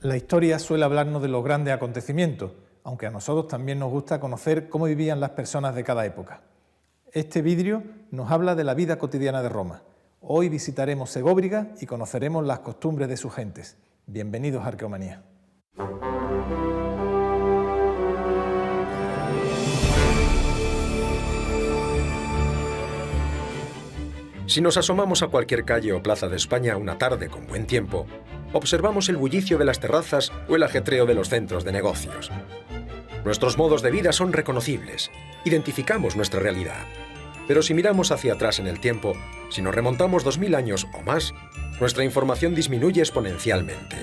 La historia suele hablarnos de los grandes acontecimientos, aunque a nosotros también nos gusta conocer cómo vivían las personas de cada época. Este vídeo nos habla de la vida cotidiana de Roma. Hoy visitaremos Segóbriga y conoceremos las costumbres de sus gentes. Bienvenidos a Arqueomanía. Si nos asomamos a cualquier calle o plaza de España una tarde con buen tiempo, observamos el bullicio de las terrazas o el ajetreo de los centros de negocios. Nuestros modos de vida son reconocibles, identificamos nuestra realidad. Pero si miramos hacia atrás en el tiempo, si nos remontamos 2000 años o más, nuestra información disminuye exponencialmente.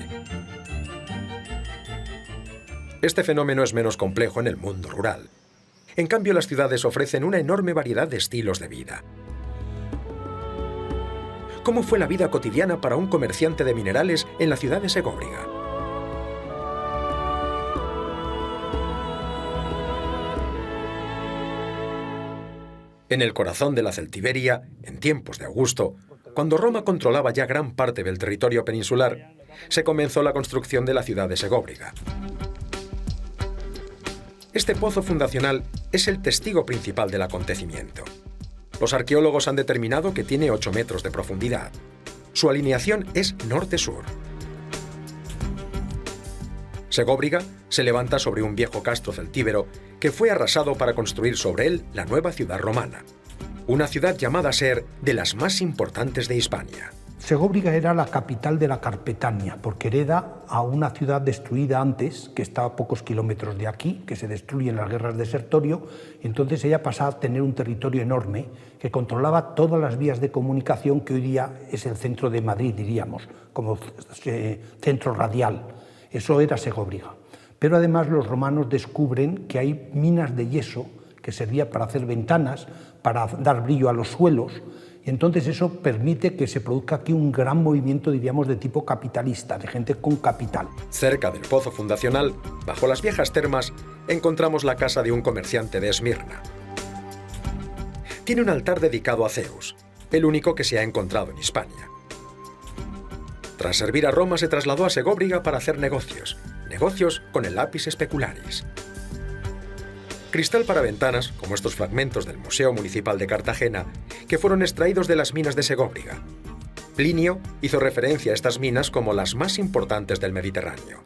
Este fenómeno es menos complejo en el mundo rural. En cambio, las ciudades ofrecen una enorme variedad de estilos de vida. ¿Cómo fue la vida cotidiana para un comerciante de minerales en la ciudad de Segóbriga? En el corazón de la Celtiberia, en tiempos de Augusto, cuando Roma controlaba ya gran parte del territorio peninsular, se comenzó la construcción de la ciudad de Segóbriga. Este pozo fundacional es el testigo principal del acontecimiento. Los arqueólogos han determinado que tiene 8 metros de profundidad. Su alineación es norte-sur. Segóbriga se levanta sobre un viejo castro celtíbero que fue arrasado para construir sobre él la nueva ciudad romana. Una ciudad llamada a ser de las más importantes de Hispania. Segóbriga era la capital de la Carpetania, porque hereda a una ciudad destruida antes, que está a pocos kilómetros de aquí, que se destruye en las guerras de Sertorio, y entonces ella pasa a tener un territorio enorme que controlaba todas las vías de comunicación que hoy día es el centro de Madrid, diríamos, como centro radial. Eso era Segóbriga. Pero además los romanos descubren que hay minas de yeso que servía para hacer ventanas, para dar brillo a los suelos, y entonces eso permite que se produzca aquí un gran movimiento, diríamos, de tipo capitalista, de gente con capital. Cerca del pozo fundacional, bajo las viejas termas, encontramos la casa de un comerciante de Esmirna. Tiene un altar dedicado a Zeus, el único que se ha encontrado en Hispania. Tras servir a Roma, se trasladó a Segóbriga para hacer negocios con el lapis specularis. Cristal para ventanas, como estos fragmentos del Museo Municipal de Cartagena, que fueron extraídos de las minas de Segóbriga. Plinio hizo referencia a estas minas como las más importantes del Mediterráneo.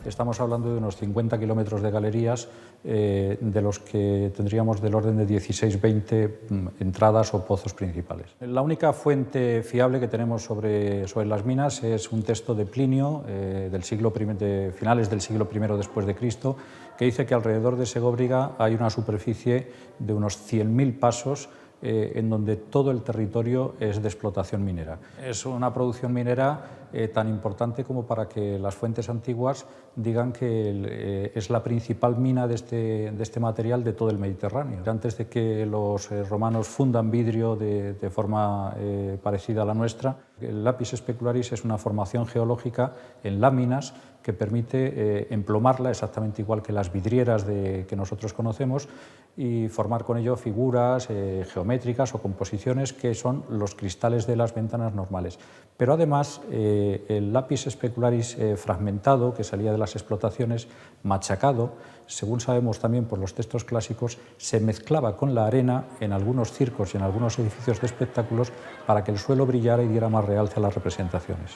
Estamos hablando de unos 50 kilómetros de galerías, de los que tendríamos del orden de 16-20 entradas o pozos principales. La única fuente fiable que tenemos sobre las minas es un texto de Plinio, de finales del siglo I después de Cristo, que dice que alrededor de Segóbriga hay una superficie de unos 100.000 pasos en donde todo el territorio es de explotación minera. Es una producción minera tan importante como para que las fuentes antiguas digan que es la principal mina de este material de todo el Mediterráneo. Antes de que los romanos fundan vidrio de forma parecida a la nuestra, el lapis specularis es una formación geológica en láminas que permite emplomarla exactamente igual que las vidrieras que nosotros conocemos y formar con ello figuras geométricas o composiciones que son los cristales de las ventanas normales. Pero además el lapis specularis fragmentado que salía de las explotaciones, machacado, según sabemos también por los textos clásicos, se mezclaba con la arena en algunos circos y en algunos edificios de espectáculos para que el suelo brillara y diera más realce a las representaciones.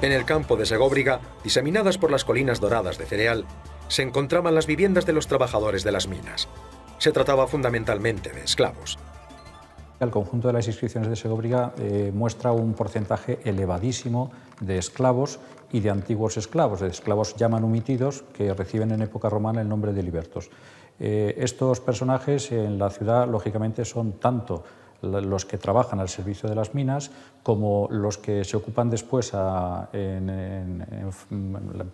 En el campo de Segóbriga, diseminadas por las colinas doradas de cereal, se encontraban las viviendas de los trabajadores de las minas. Se trataba fundamentalmente de esclavos. El conjunto de las inscripciones de Segóbriga muestra un porcentaje elevadísimo de esclavos y de antiguos esclavos, de esclavos ya manumitidos que reciben en época romana el nombre de libertos. Estos personajes en la ciudad, lógicamente, son tanto los que trabajan al servicio de las minas como los que se ocupan después en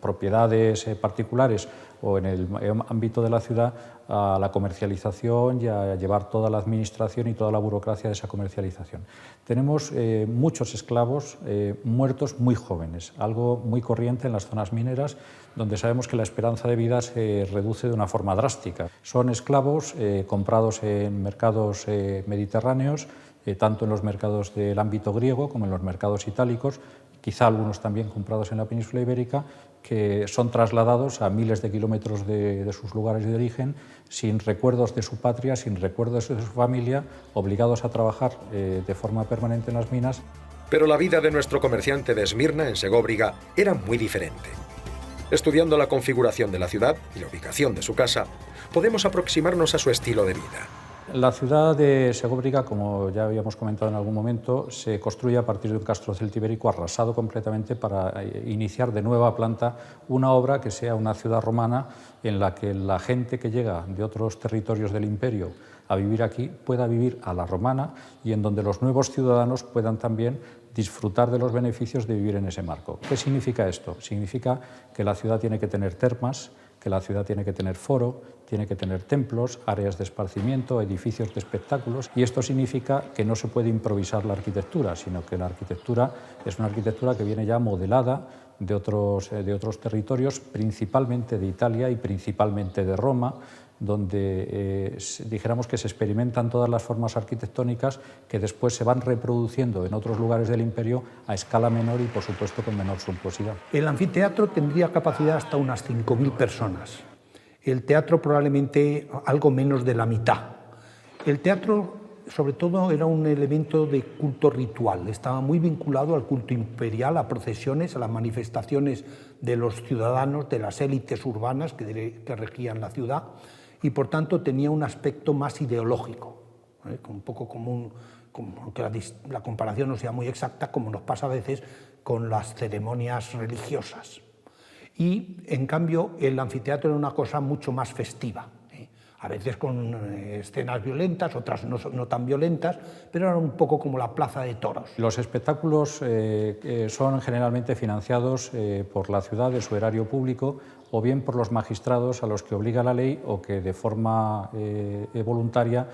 propiedades particulares o en el ámbito de la ciudad a la comercialización y a llevar toda la administración y toda la burocracia de esa comercialización. Tenemos muchos esclavos muertos muy jóvenes, algo muy corriente en las zonas mineras, donde sabemos que la esperanza de vida se reduce de una forma drástica. Son esclavos comprados en mercados mediterráneos tanto en los mercados del ámbito griego como en los mercados itálicos, quizá algunos también comprados en la península ibérica, que son trasladados a miles de kilómetros de sus lugares de origen, sin recuerdos de su patria, sin recuerdos de su familia, obligados a trabajar de forma permanente en las minas. Pero la vida de nuestro comerciante de Esmirna, en Segóbriga, era muy diferente. Estudiando la configuración de la ciudad y la ubicación de su casa, podemos aproximarnos a su estilo de vida. La ciudad de Segóbriga, como ya habíamos comentado en algún momento, se construye a partir de un castro celtibérico arrasado completamente para iniciar de nueva planta una obra que sea una ciudad romana en la que la gente que llega de otros territorios del imperio a vivir aquí pueda vivir a la romana y en donde los nuevos ciudadanos puedan también disfrutar de los beneficios de vivir en ese marco. ¿Qué significa esto? Significa que la ciudad tiene que tener termas, que la ciudad tiene que tener foro, tiene que tener templos, áreas de esparcimiento, edificios de espectáculos, y esto significa que no se puede improvisar la arquitectura, sino que la arquitectura es una arquitectura que viene ya modelada de otros territorios, principalmente de Italia y principalmente de Roma, donde dijéramos que se experimentan todas las formas arquitectónicas que después se van reproduciendo en otros lugares del imperio a escala menor y, por supuesto, con menor suntuosidad. El anfiteatro tendría capacidad hasta unas 5.000 personas. El teatro probablemente algo menos de la mitad. El teatro, sobre todo, era un elemento de culto ritual. Estaba muy vinculado al culto imperial, a procesiones, a las manifestaciones de los ciudadanos, de las élites urbanas que regían la ciudad, y por tanto tenía un aspecto más ideológico, un poco como aunque la comparación no sea muy exacta, como nos pasa a veces con las ceremonias religiosas. Y en cambio el anfiteatro era una cosa mucho más festiva, a veces con escenas violentas, otras no tan violentas, pero era un poco como la plaza de toros. Los espectáculos son generalmente financiados por la ciudad de su erario público o bien por los magistrados a los que obliga la ley o que de forma voluntaria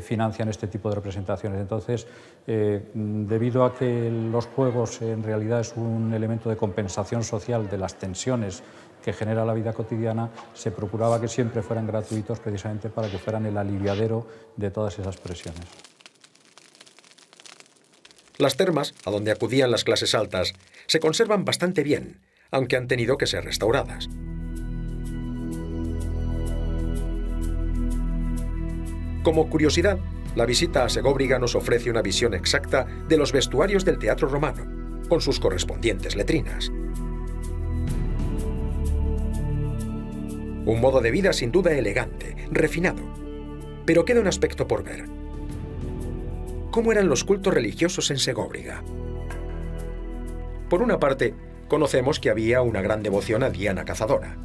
financian este tipo de representaciones. Entonces, debido a que los juegos en realidad es un elemento de compensación social de las tensiones que genera la vida cotidiana, se procuraba que siempre fueran gratuitos precisamente para que fueran el aliviadero de todas esas presiones. Las termas, a donde acudían las clases altas, se conservan bastante bien, aunque han tenido que ser restauradas. Como curiosidad, la visita a Segóbriga nos ofrece una visión exacta de los vestuarios del teatro romano, con sus correspondientes letrinas. Un modo de vida sin duda elegante, refinado, pero queda un aspecto por ver. ¿Cómo eran los cultos religiosos en Segóbriga? Por una parte, conocemos que había una gran devoción a Diana Cazadora.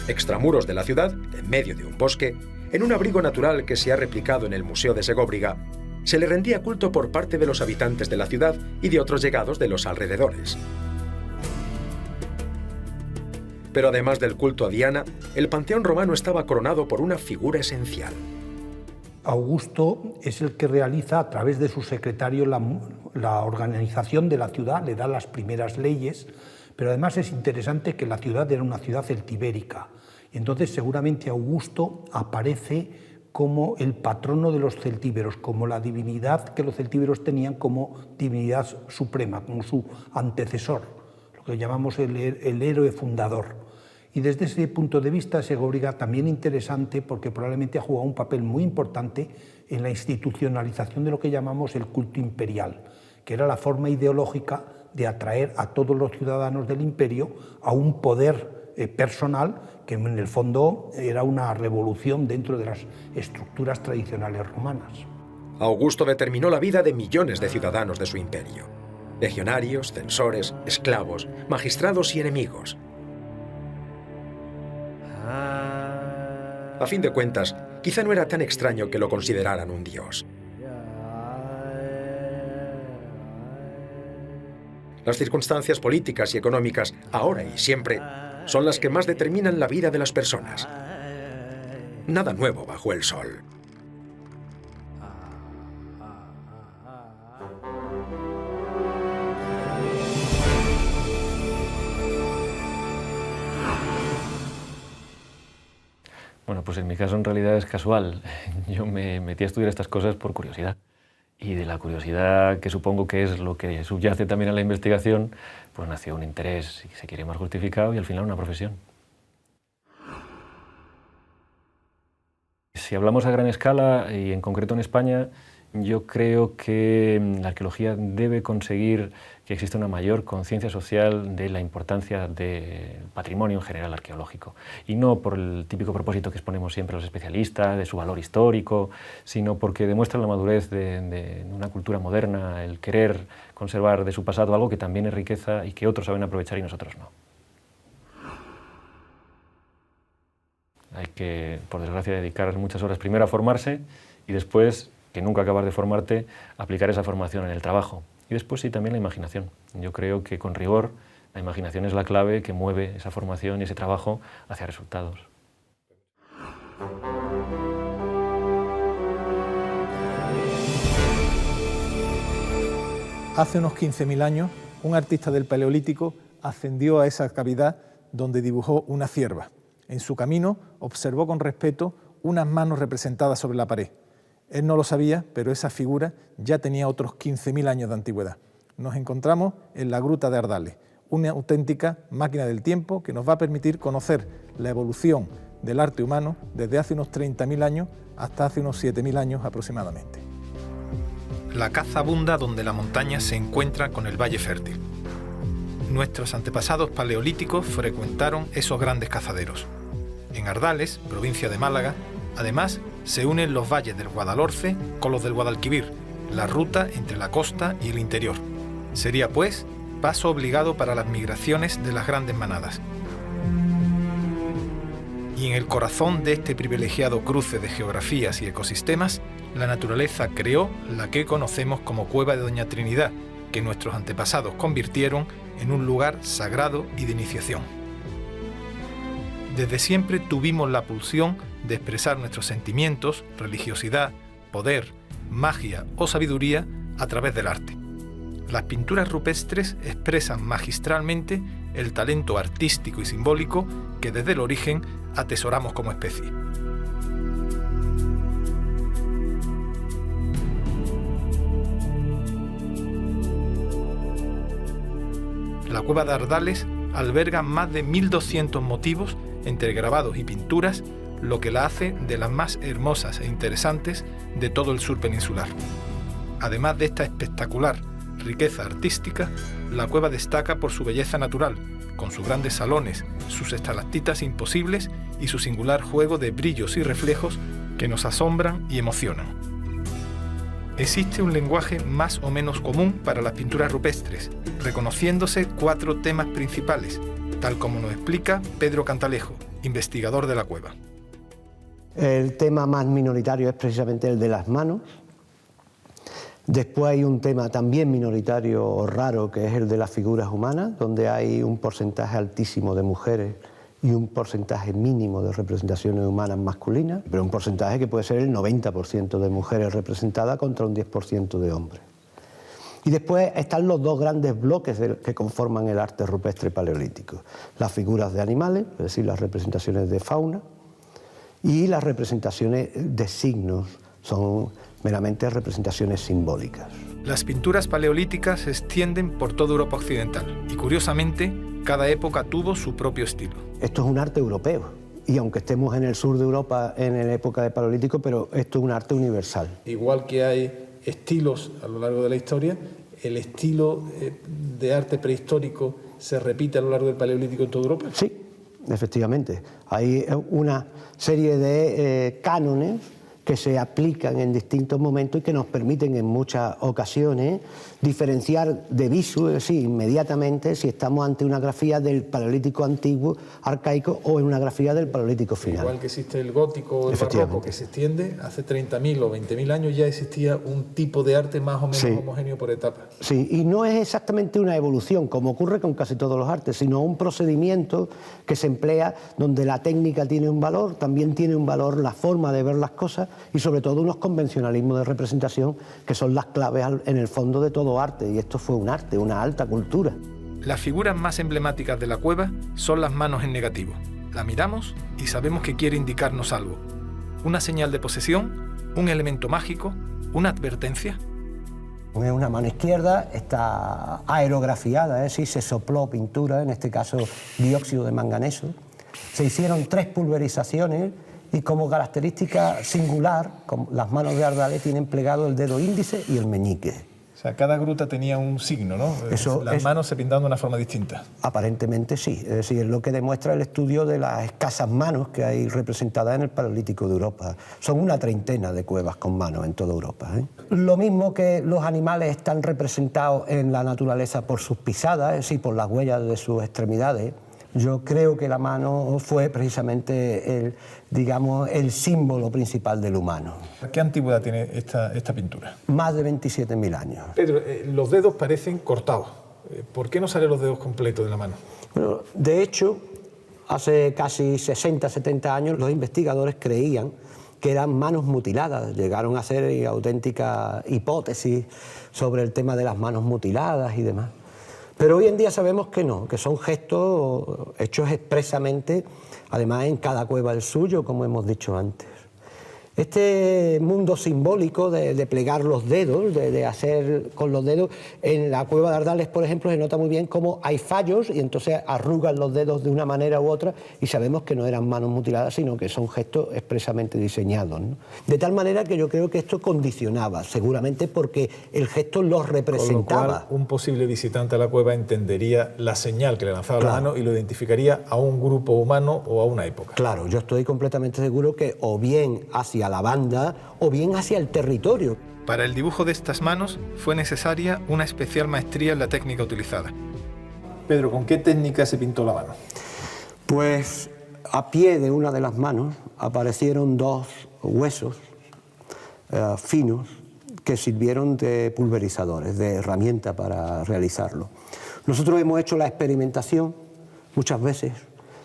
Extramuros de la ciudad, en medio de un bosque, en un abrigo natural que se ha replicado en el Museo de Segóbriga, se le rendía culto por parte de los habitantes de la ciudad y de otros llegados de los alrededores. Pero además del culto a Diana, el panteón romano estaba coronado por una figura esencial. Augusto es el que realiza a través de su secretario la organización de la ciudad, le da las primeras leyes, pero además es interesante que la ciudad era una ciudad celtibérica. Y entonces seguramente Augusto aparece como el patrono de los celtíberos, como la divinidad que los celtíberos tenían como divinidad suprema, como su antecesor, lo que llamamos el héroe fundador. Y desde ese punto de vista, Segóbriga también interesante porque probablemente ha jugado un papel muy importante en la institucionalización de lo que llamamos el culto imperial, que era la forma ideológica de atraer a todos los ciudadanos del imperio a un poder personal que en el fondo era una revolución dentro de las estructuras tradicionales romanas. Augusto determinó la vida de millones de ciudadanos de su imperio: legionarios, censores, esclavos, magistrados y enemigos. A fin de cuentas, quizá no era tan extraño que lo consideraran un dios. Las circunstancias políticas y económicas, ahora y siempre, son las que más determinan la vida de las personas. Nada nuevo bajo el sol. Bueno, pues en mi caso en realidad es casual. Yo me metí a estudiar estas cosas por curiosidad. Y de la curiosidad, que supongo que es lo que subyace también a la investigación, pues nació un interés, si se quiere, más justificado y al final una profesión. Si hablamos a gran escala y en concreto en España, yo creo que la arqueología debe conseguir que exista una mayor conciencia social de la importancia del patrimonio en general arqueológico. Y no por el típico propósito que exponemos siempre los especialistas, de su valor histórico, sino porque demuestra la madurez de una cultura moderna, el querer conservar de su pasado algo que también es riqueza y que otros saben aprovechar y nosotros no. Hay que, por desgracia, dedicar muchas horas primero a formarse y después, que nunca acabas de formarte, aplicar esa formación en el trabajo. Y después sí, también la imaginación. Yo creo que con rigor la imaginación es la clave que mueve esa formación y ese trabajo hacia resultados. Hace unos 15.000 años, un artista del Paleolítico ascendió a esa cavidad donde dibujó una cierva. En su camino observó con respeto unas manos representadas sobre la pared. Él no lo sabía, pero esa figura ya tenía otros 15.000 años de antigüedad. Nos encontramos en la Gruta de Ardales, una auténtica máquina del tiempo que nos va a permitir conocer la evolución del arte humano desde hace unos 30.000 años hasta hace unos 7.000 años aproximadamente. La caza abunda donde la montaña se encuentra con el valle fértil. Nuestros antepasados paleolíticos frecuentaron esos grandes cazaderos. En Ardales, provincia de Málaga, además, se unen los valles del Guadalhorce con los del Guadalquivir, la ruta entre la costa y el interior. Sería, pues, paso obligado para las migraciones de las grandes manadas. Y en el corazón de este privilegiado cruce de geografías y ecosistemas, la naturaleza creó la que conocemos como Cueva de Doña Trinidad, que nuestros antepasados convirtieron en un lugar sagrado y de iniciación. Desde siempre tuvimos la pulsión de expresar nuestros sentimientos, religiosidad, poder, magia o sabiduría a través del arte. Las pinturas rupestres expresan magistralmente el talento artístico y simbólico que desde el origen atesoramos como especie. La Cueva de Ardales alberga más de 1.200 motivos entre grabados y pinturas, lo que la hace de las más hermosas e interesantes de todo el sur peninsular. Además de esta espectacular riqueza artística, la cueva destaca por su belleza natural, con sus grandes salones, sus estalactitas imposibles y su singular juego de brillos y reflejos que nos asombran y emocionan. Existe un lenguaje más o menos común para las pinturas rupestres, reconociéndose 4 temas principales, tal como nos explica Pedro Cantalejo, investigador de la cueva. El tema más minoritario es precisamente el de las manos. Después hay un tema también minoritario o raro, que es el de las figuras humanas, donde hay un porcentaje altísimo de mujeres y un porcentaje mínimo de representaciones humanas masculinas, pero un porcentaje que puede ser el 90% de mujeres representadas contra un 10% de hombres. Y después están los 2 grandes bloques que conforman el arte rupestre paleolítico: las figuras de animales, es decir, las representaciones de fauna, y las representaciones de signos, son meramente representaciones simbólicas. Las pinturas paleolíticas se extienden por toda Europa occidental y, curiosamente, cada época tuvo su propio estilo. Esto es un arte europeo, y aunque estemos en el sur de Europa en la época del Paleolítico, pero esto es un arte universal. Igual que hay estilos a lo largo de la historia, el estilo de arte prehistórico se repite a lo largo del Paleolítico en toda Europa. Sí, efectivamente. Hay una serie de cánones que se aplican en distintos momentos y que nos permiten en muchas ocasiones diferenciar de visu, es decir, inmediatamente, si estamos ante una grafía del Paleolítico antiguo, arcaico, o en una grafía del Paleolítico final. Igual que existe el gótico o el barroco, que se extiende, hace 30.000 o 20.000 años ya existía un tipo de arte más o menos homogéneo por etapas. Sí, y no es exactamente una evolución, como ocurre con casi todos los artes, sino un procedimiento que se emplea donde la técnica tiene un valor, también tiene un valor la forma de ver las cosas, y sobre todo unos convencionalismos de representación que son las claves en el fondo de todo arte, y esto fue un arte, una alta cultura. Las figuras más emblemáticas de la cueva son las manos en negativo. La miramos y sabemos que quiere indicarnos algo. Una señal de posesión, un elemento mágico, una advertencia. Es una mano izquierda, está aerografiada, es decir, se sopló pintura, en este caso dióxido de manganeso. Se hicieron 3 pulverizaciones y como característica singular, las manos de Ardales tienen plegado el dedo índice y el meñique. O sea, cada gruta tenía un signo, ¿no? Las manos se pintaban de una forma distinta. Aparentemente sí, es decir, es lo que demuestra el estudio de las escasas manos que hay representadas en el Paleolítico de Europa. Son una treintena de cuevas con manos en toda Europa, ¿eh? Lo mismo que los animales están representados en la naturaleza por sus pisadas, es decir, por las huellas de sus extremidades. Yo creo que la mano fue precisamente el símbolo principal del humano. ¿Qué antigüedad tiene esta pintura? Más de 27.000 años. Pedro, los dedos parecen cortados. ¿Por qué no salen los dedos completos de la mano? Bueno, de hecho, hace casi 60, 70 años los investigadores creían que eran manos mutiladas. Llegaron a hacer auténticas hipótesis sobre el tema de las manos mutiladas y demás. Pero hoy en día sabemos que no, que son gestos hechos expresamente, además en cada cueva el suyo, como hemos dicho antes. Este mundo simbólico de plegar los dedos, de hacer con los dedos, en la cueva de Ardales, por ejemplo, se nota muy bien cómo hay fallos y entonces arrugan los dedos de una manera u otra y sabemos que no eran manos mutiladas, sino que son gestos expresamente diseñados, ¿no? De tal manera que yo creo que esto condicionaba, seguramente porque el gesto los representaba. Con lo cual, un posible visitante a la cueva entendería la señal que le lanzaba la mano y lo identificaría a un grupo humano o a una época. Claro, yo estoy completamente seguro que o bien hacia la banda o bien hacia el territorio. Para el dibujo de estas manos fue necesaria una especial maestría en la técnica utilizada. Pedro, ¿con qué técnica se pintó la mano? Pues a pie de una de las manos aparecieron 2 huesos finos que sirvieron de pulverizadores, de herramienta para realizarlo. Nosotros hemos hecho la experimentación muchas veces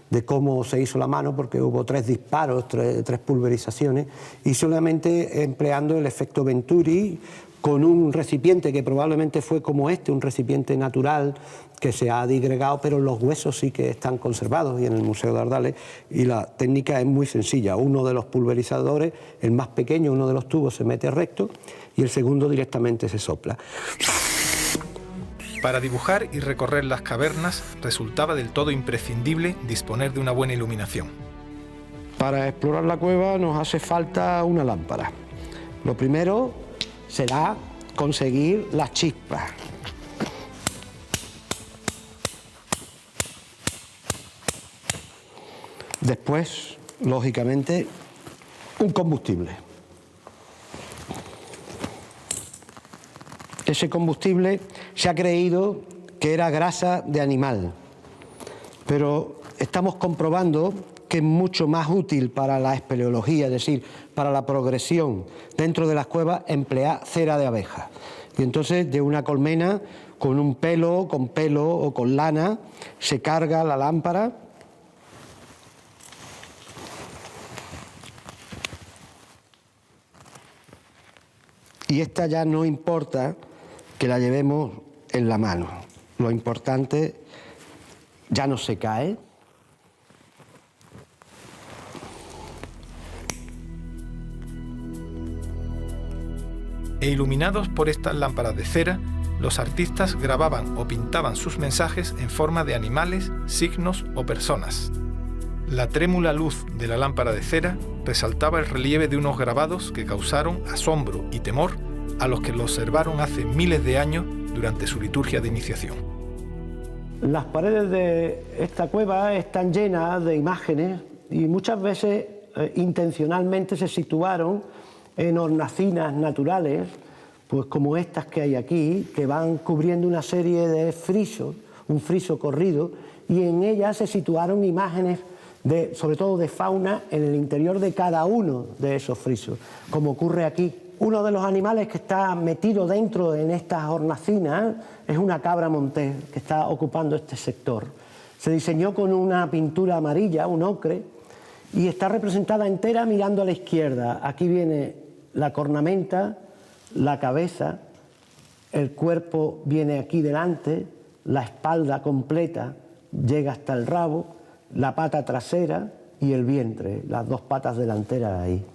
de cómo se hizo la mano, porque hubo 3 disparos, 3 pulverizaciones, y solamente empleando el efecto Venturi con un recipiente que probablemente fue como este, un recipiente natural que se ha digregado, pero los huesos sí que están conservados y en el Museo de Ardales, y la técnica es muy sencilla. Uno de los pulverizadores, el más pequeño, uno de los tubos se mete recto y el segundo directamente se sopla. Para dibujar y recorrer las cavernas resultaba del todo imprescindible disponer de una buena iluminación. Para explorar la cueva nos hace falta una lámpara. Lo primero será conseguir las chispas. Después, lógicamente, un combustible. Ese combustible se ha creído que era grasa de animal, pero estamos comprobando que es mucho más útil para la espeleología, es decir, para la progresión dentro de las cuevas, emplear cera de abeja. Y entonces de una colmena con un pelo, con pelo o con lana, se carga la lámpara. Y esta ya no importa que la llevemos en la mano. Lo importante, ya no se cae. E iluminados por estas lámparas de cera, los artistas grababan o pintaban sus mensajes en forma de animales, signos o personas. La trémula luz de la lámpara de cera resaltaba el relieve de unos grabados que causaron asombro y temor a los que lo observaron hace miles de años durante su liturgia de iniciación. Las paredes de esta cueva están llenas de imágenes y muchas veces intencionalmente se situaron en hornacinas naturales, pues como estas que hay aquí, que van cubriendo una serie de frisos, un friso corrido, y en ellas se situaron imágenes sobre todo de fauna en el interior de cada uno de esos frisos, como ocurre aquí. Uno de los animales que está metido dentro en estas hornacinas es una cabra montés que está ocupando este sector. Se diseñó con una pintura amarilla, un ocre, y está representada entera mirando a la izquierda. Aquí viene la cornamenta, la cabeza, el cuerpo viene aquí delante, la espalda completa llega hasta el rabo, la pata trasera y el vientre, las dos patas delanteras ahí.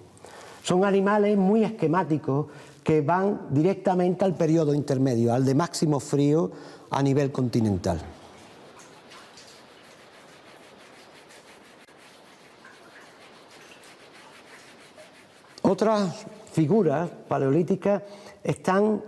Son animales muy esquemáticos que van directamente al periodo intermedio, al de máximo frío a nivel continental. Otras figuras paleolíticas están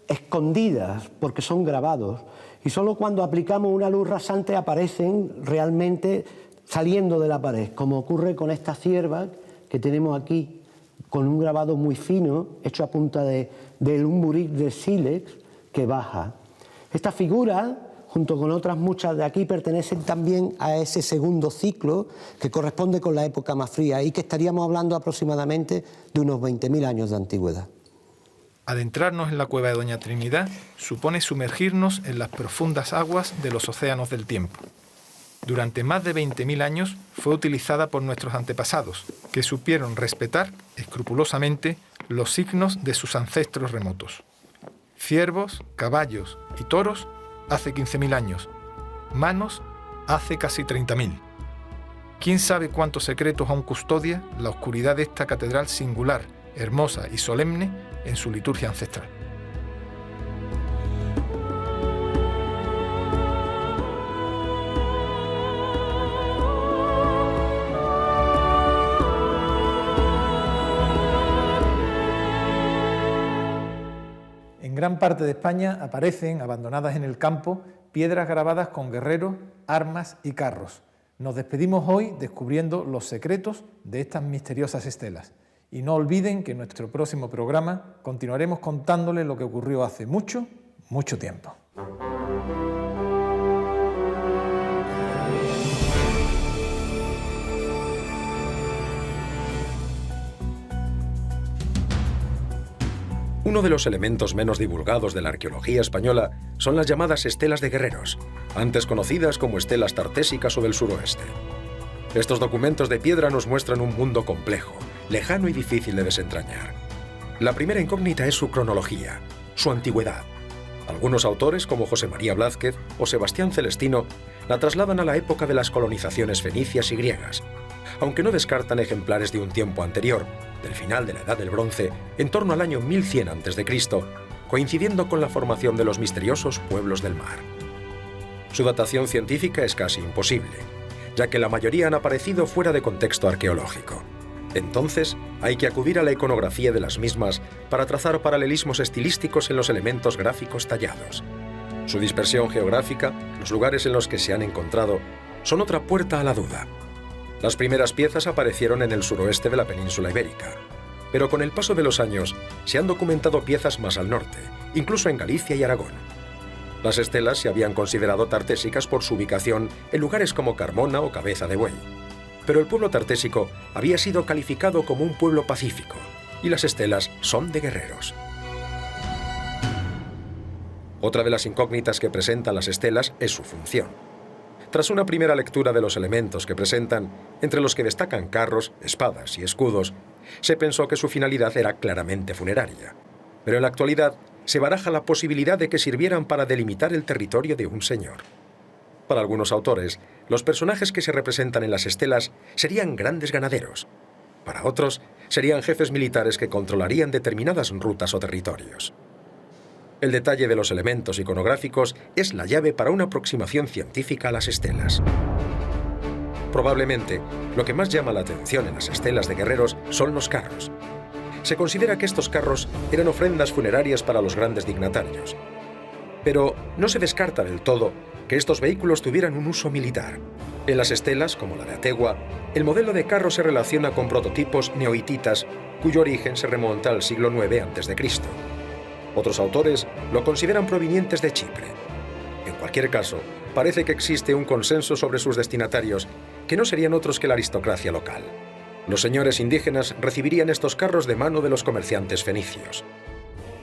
escondidas porque son grabados y solo cuando aplicamos una luz rasante aparecen realmente saliendo de la pared, como ocurre con esta cierva que tenemos aquí, con un grabado muy fino, hecho a punta de un buric de sílex que baja. Esta figura, junto con otras muchas de aquí, pertenecen también a ese segundo ciclo que corresponde con la época más fría y que estaríamos hablando aproximadamente de unos 20.000 años de antigüedad. Adentrarnos en la cueva de Doña Trinidad supone sumergirnos en las profundas aguas de los océanos del tiempo. Durante más de 20.000 años fue utilizada por nuestros antepasados, que supieron respetar escrupulosamente los signos de sus ancestros remotos. Ciervos, caballos y toros hace 15.000 años, manos hace casi 30.000. ¿Quién sabe cuántos secretos aún custodia la oscuridad de esta catedral singular, hermosa y solemne en su liturgia ancestral? En gran parte de España aparecen, abandonadas en el campo, piedras grabadas con guerreros, armas y carros. Nos despedimos hoy descubriendo los secretos de estas misteriosas estelas. Y no olviden que en nuestro próximo programa continuaremos contándoles lo que ocurrió hace mucho, mucho tiempo. Uno de los elementos menos divulgados de la arqueología española son las llamadas estelas de guerreros, antes conocidas como estelas tartésicas o del suroeste. Estos documentos de piedra nos muestran un mundo complejo, lejano y difícil de desentrañar. La primera incógnita es su cronología, su antigüedad. Algunos autores, como José María Blázquez o Sebastián Celestino, la trasladan a la época de las colonizaciones fenicias y griegas, aunque no descartan ejemplares de un tiempo anterior, del final de la Edad del Bronce, en torno al año 1100 a.C., coincidiendo con la formación de los misteriosos pueblos del mar. Su datación científica es casi imposible, ya que la mayoría han aparecido fuera de contexto arqueológico. Entonces, hay que acudir a la iconografía de las mismas para trazar paralelismos estilísticos en los elementos gráficos tallados. Su dispersión geográfica, los lugares en los que se han encontrado, son otra puerta a la duda. Las primeras piezas aparecieron en el suroeste de la península ibérica, pero con el paso de los años se han documentado piezas más al norte, incluso en Galicia y Aragón. Las estelas se habían considerado tartésicas por su ubicación en lugares como Carmona o Cabeza de Buey, pero el pueblo tartésico había sido calificado como un pueblo pacífico, y las estelas son de guerreros. Otra de las incógnitas que presentan las estelas es su función. Tras una primera lectura de los elementos que presentan, entre los que destacan carros, espadas y escudos, se pensó que su finalidad era claramente funeraria. Pero en la actualidad se baraja la posibilidad de que sirvieran para delimitar el territorio de un señor. Para algunos autores, los personajes que se representan en las estelas serían grandes ganaderos. Para otros, serían jefes militares que controlarían determinadas rutas o territorios. El detalle de los elementos iconográficos es la llave para una aproximación científica a las estelas. Probablemente, lo que más llama la atención en las estelas de guerreros son los carros. Se considera que estos carros eran ofrendas funerarias para los grandes dignatarios. Pero no se descarta del todo que estos vehículos tuvieran un uso militar. En las estelas, como la de Ategua, el modelo de carro se relaciona con prototipos neohititas, cuyo origen se remonta al siglo IX a.C. Otros autores lo consideran provenientes de Chipre. En cualquier caso, parece que existe un consenso sobre sus destinatarios, que no serían otros que la aristocracia local. Los señores indígenas recibirían estos carros de mano de los comerciantes fenicios.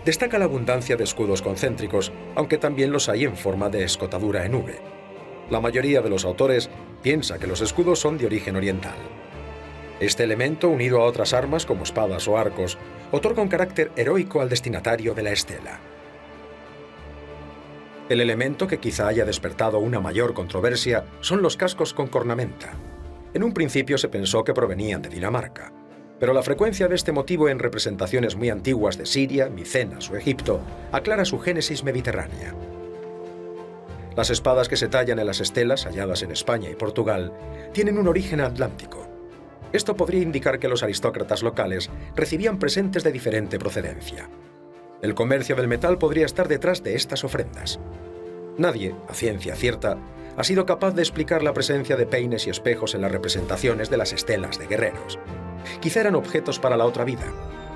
Destaca la abundancia de escudos concéntricos, aunque también los hay en forma de escotadura en V. La mayoría de los autores piensa que los escudos son de origen oriental. Este elemento, unido a otras armas como espadas o arcos, otorga un carácter heroico al destinatario de la estela. El elemento que quizá haya despertado una mayor controversia son los cascos con cornamenta. En un principio se pensó que provenían de Dinamarca, pero la frecuencia de este motivo en representaciones muy antiguas de Siria, Micenas o Egipto aclara su génesis mediterránea. Las espadas que se tallan en las estelas halladas en España y Portugal tienen un origen atlántico. Esto podría indicar que los aristócratas locales recibían presentes de diferente procedencia. El comercio del metal podría estar detrás de estas ofrendas. Nadie, a ciencia cierta, ha sido capaz de explicar la presencia de peines y espejos en las representaciones de las estelas de guerreros. Quizá eran objetos para la otra vida.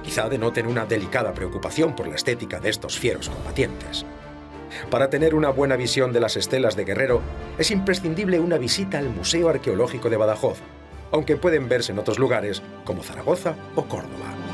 Quizá denoten una delicada preocupación por la estética de estos fieros combatientes. Para tener una buena visión de las estelas de guerrero, es imprescindible una visita al Museo Arqueológico de Badajoz, aunque pueden verse en otros lugares como Zaragoza o Córdoba.